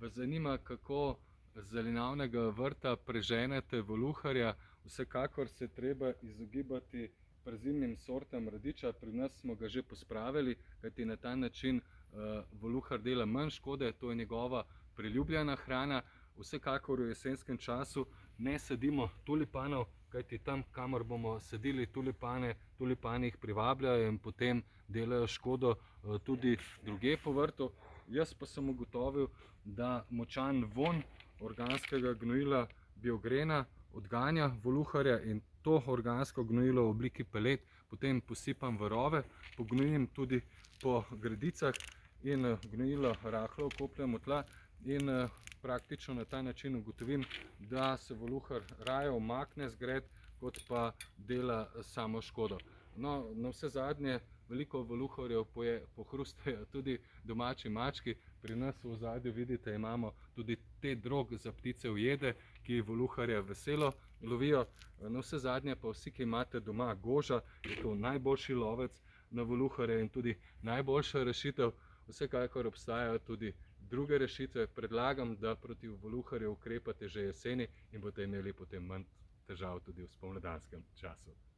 vas zanima, kako z zelenjavnega vrta preženete voluharja. Vsekakor se treba izogibati prezimnim sortam radiča. Pri nas smo ga že pospravili, kajti na ta način voluhar dela manj škode, to je njegova priljubljena hrana. Vsekakor v jesenskem času ne sadimo tulipanov, kajti tam, kamor bomo sadili tulipane, tulipani jih privabljajo in potem delajo škodo tudi drugje po vrtu. Jaz pa sem ugotovil, da močan vonj organskega gnojila Biogrena odganja voluharja, in to organsko gnojilo v obliki pelet potem posipam v rove, pognojim tudi po gredicah in gnojilo rahlo vkopljem v tla in praktično na ta način ugotovim, da se voluhar raje umakne z gred, kot pa dela samo škodo. No, navsezadnje veliko voluharjev pohrustajo tudi domači mački. Pri nas v ozadju vidite, imamo tudi te drog za ptice ujede, ki voluharja veselo lovijo. Navsezadnje pa vsi, ki imate doma goža, je to najboljši lovec na voluharje in tudi najboljša rešitev. Vsekakor obstajajo tudi druge rešitve. Predlagam, da proti voluharju ukrepate že jeseni in boste imeli potem manj težav tudi v spomladanskem času.